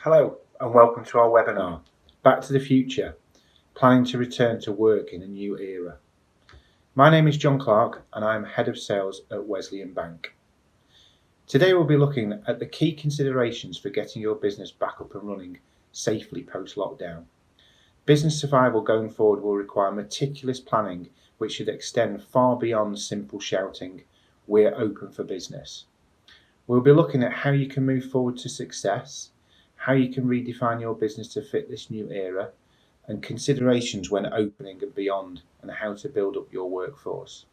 Hello and welcome to our webinar, Back to the Future, Planning to Return to Work in a New Era. My name is John Clarke and I am Head of Sales at Wesleyan Bank. Today we'll be looking at the key considerations for getting your business back up and running safely post-lockdown. Business survival going forward will require meticulous planning which should extend far beyond simple shouting, "We're open for business." We'll be looking at how you can move forward to success, how you can redefine your business to fit this new era, and considerations when opening and beyond, and how to build up your workforce.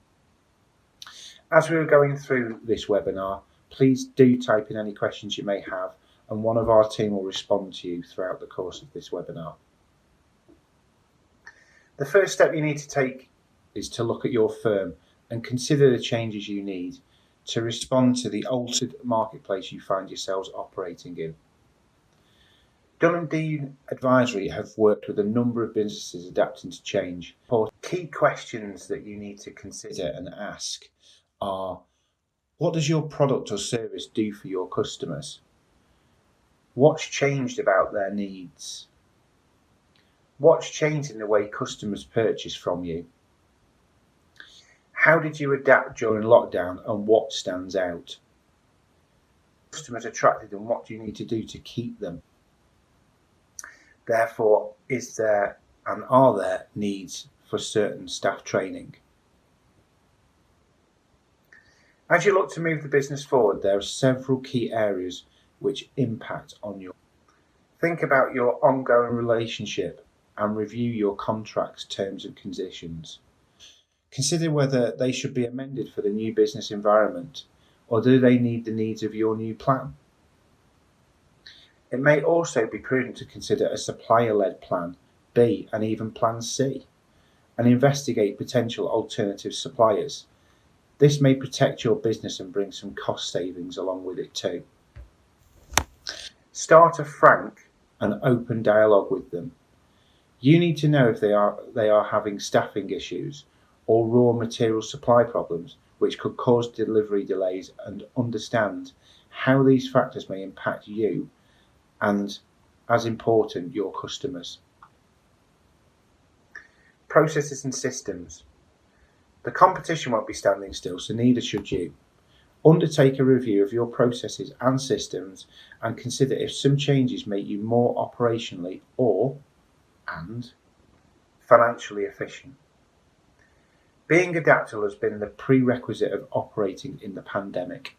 As we were going through this webinar, please do type in any questions you may have, and one of our team will respond to you throughout the course of this webinar. The first step you need to take is to look at your firm and consider the changes you need to respond to the altered marketplace you find yourselves operating in. Dun & Dean Advisory have worked with a number of businesses adapting to change. Key questions that you need to consider and ask are: what does your product or service do for your customers? What's changed about their needs? What's changed in the way customers purchase from you? How did you adapt during lockdown and what stands out? Customers attracted and what do you need to do to keep them? Therefore, is there and are there needs for certain staff training? As you look to move the business forward, there are several key areas which impact on your. Think about your ongoing relationship and review your contract's terms and conditions. Consider whether they should be amended for the new business environment, or do they need the needs of your new plan? It may also be prudent to consider a supplier-led plan B and even plan C, and investigate potential alternative suppliers. This may protect your business and bring some cost savings along with it too. Start a frank and open dialogue with them. You need to know if they are having staffing issues or raw material supply problems which could cause delivery delays, and understand how these factors may impact you and, as important, your customers. Processes and systems. The competition won't be standing still, so neither should you. Undertake a review of your processes and systems and consider if some changes make you more operationally and financially efficient. Being adaptable has been the prerequisite of operating in the pandemic.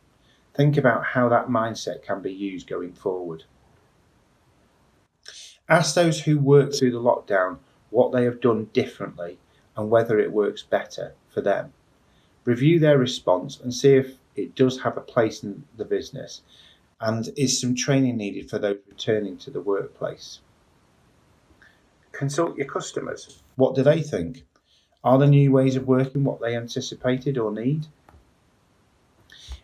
Think about how that mindset can be used going forward. Ask those who worked through the lockdown what they have done differently and whether it works better for them. Review their response and see if it does have a place in the business, and is some training needed for those returning to the workplace. Consult your customers. What do they think? Are the new ways of working what they anticipated or need?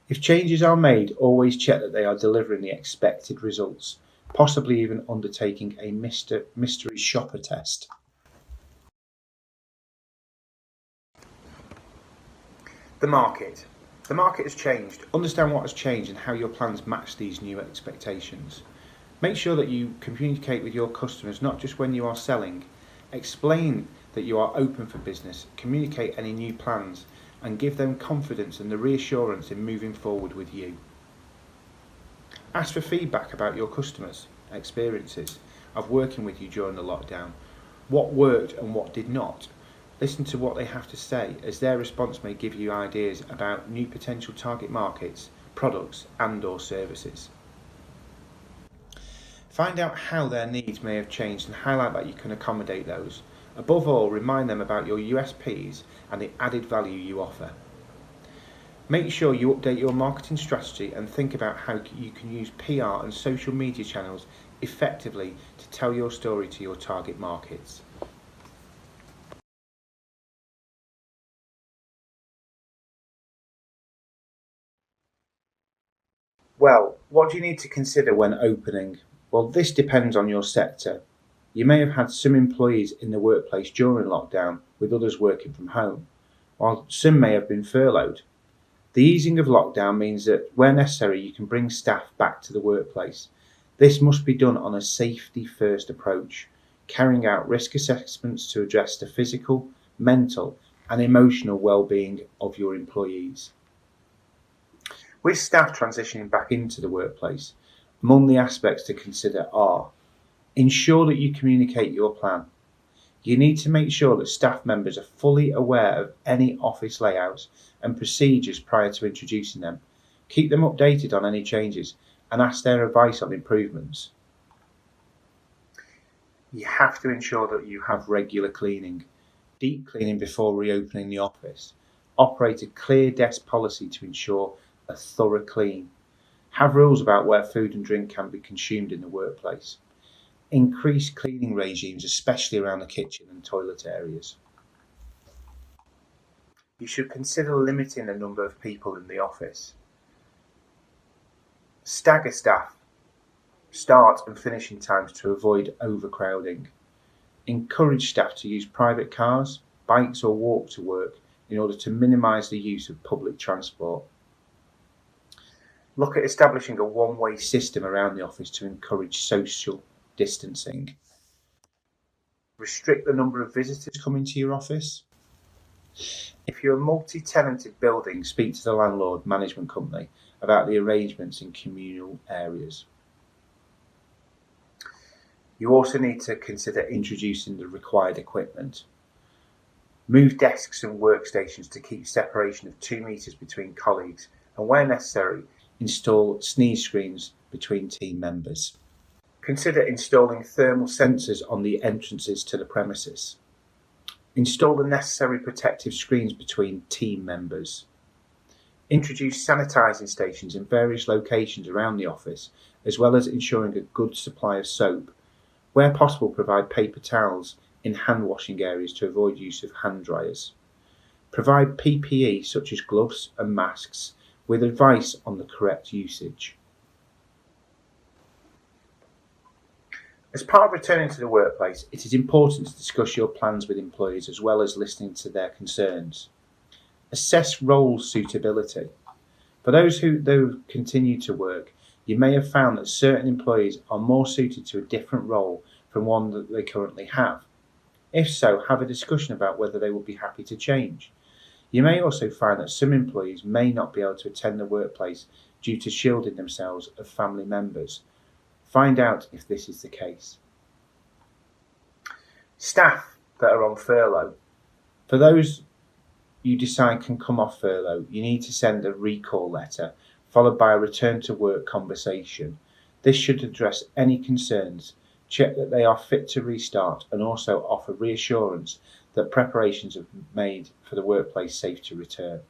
If changes are made, always check that they are delivering the expected results, possibly even undertaking a mystery shopper test. The market. The market has changed. Understand what has changed and how your plans match these new expectations. Make sure that you communicate with your customers not just when you are selling. Explain that you are open for business, communicate any new plans, and give them confidence and the reassurance in moving forward with you. Ask for feedback about your customers' experiences of working with you during the lockdown. What worked and what did not. Listen to what they have to say, as their response may give you ideas about new potential target markets, products and/or services. Find out how their needs may have changed and highlight that you can accommodate those. Above all, remind them about your USPs and the added value you offer. Make sure you update your marketing strategy and think about how you can use PR and social media channels effectively to tell your story to your target markets. Well, what do you need to consider when opening? Well, this depends on your sector. You may have had some employees in the workplace during lockdown, with others working from home, while some may have been furloughed. The easing of lockdown means that where necessary you can bring staff back to the workplace. This must be done on a safety-first approach, carrying out risk assessments to address the physical, mental, and emotional well-being of your employees. With staff transitioning back into the workplace, among the aspects to consider are: ensure that you communicate your plan. You need to make sure that staff members are fully aware of any office layouts and procedures prior to introducing them. Keep them updated on any changes and ask their advice on improvements. You have to ensure that you have regular cleaning, deep cleaning before reopening the office. Operate a clear desk policy to ensure a thorough clean. Have rules about where food and drink can be consumed in the workplace. Increase cleaning regimes, especially around the kitchen and toilet areas. You should consider limiting the number of people in the office. Stagger staff start and finishing times to avoid overcrowding. Encourage staff to use private cars, bikes or walk to work in order to minimise the use of public transport. Look at establishing a one-way system around the office to encourage social distancing. Restrict the number of visitors coming to your office. If you're a multi-tenanted building, speak to the landlord management company about the arrangements in communal areas. You also need to consider introducing the required equipment. Move desks and workstations to keep separation of 2 meters between colleagues, and where necessary, install sneeze screens between team members. Consider installing thermal sensors on the entrances to the premises. Install the necessary protective screens between team members. Introduce sanitising stations in various locations around the office, as well as ensuring a good supply of soap. Where possible, provide paper towels in hand washing areas to avoid use of hand dryers. Provide PPE such as gloves and masks with advice on the correct usage. As part of returning to the workplace, it is important to discuss your plans with employees as well as listening to their concerns. Assess role suitability. For those who continue to work, you may have found that certain employees are more suited to a different role from one that they currently have. If so, have a discussion about whether they would be happy to change. You may also find that some employees may not be able to attend the workplace due to shielding themselves of family members. Find out if this is the case. Staff that are on furlough. For those you decide can come off furlough, you need to send a recall letter followed by a return to work conversation. This should address any concerns, check that they are fit to restart, and also offer reassurance that preparations are made for the workplace safe to return.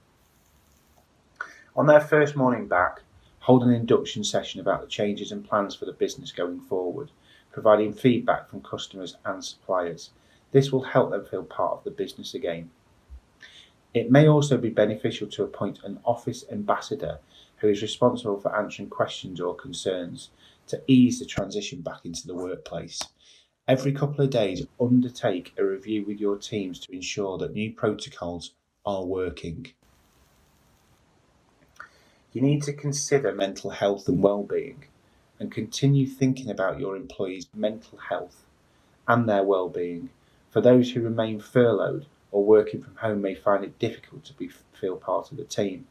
On their first morning back, hold an induction session about the changes and plans for the business going forward, providing feedback from customers and suppliers. This will help them feel part of the business again. It may also be beneficial to appoint an office ambassador who is responsible for answering questions or concerns to ease the transition back into the workplace. Every couple of days, undertake a review with your teams to ensure that new protocols are working. You need to consider mental health and well-being and continue thinking about your employees' mental health and their well-being. For those who remain furloughed or working from home may find it difficult to feel part of the team.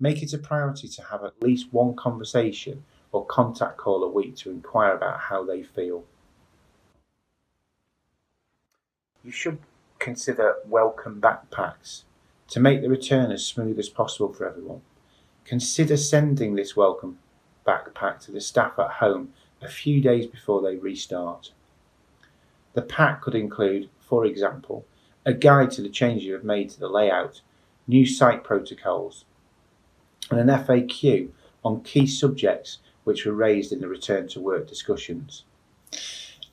Make it a priority to have at least one conversation or contact call a week to inquire about how they feel. You should consider welcome backpacks to make the return as smooth as possible for everyone. Consider sending this welcome backpack to the staff at home a few days before they restart. The pack could include, for example, a guide to the changes you have made to the layout, new site protocols, and an FAQ on key subjects which were raised in the return to work discussions.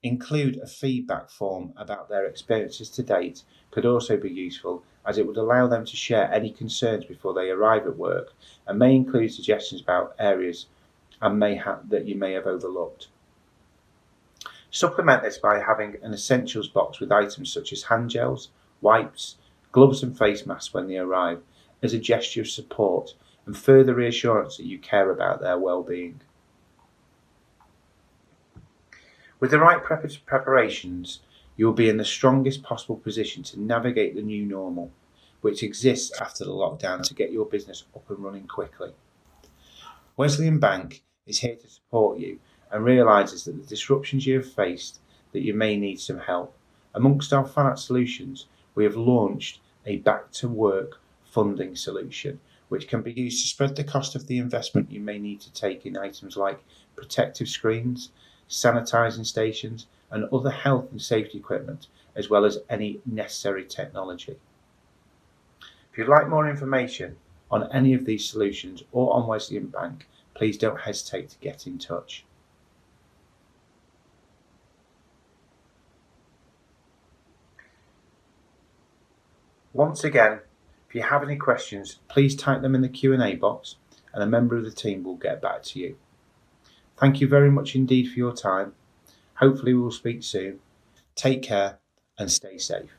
Include a feedback form about their experiences to date could also be useful, as it would allow them to share any concerns before they arrive at work and may include suggestions about areas that you may have overlooked. Supplement this by having an essentials box with items such as hand gels, wipes, gloves and face masks when they arrive, as a gesture of support and further reassurance that you care about their well-being. With the right preparations, you will be in the strongest possible position to navigate the new normal, which exists after the lockdown, to get your business up and running quickly. Wesleyan Bank is here to support you and realises that the disruptions you have faced, that you may need some help. Amongst our finance solutions, we have launched a back to work funding solution, which can be used to spread the cost of the investment you may need to take in items like protective screens, sanitising stations, and other health and safety equipment, as well as any necessary technology. If you'd like more information on any of these solutions or on Wesleyan Bank, please don't hesitate to get in touch. Once again, if you have any questions, please type them in the Q&A box and a member of the team will get back to you. Thank you very much indeed for your time. Hopefully we'll speak soon. Take care and stay safe.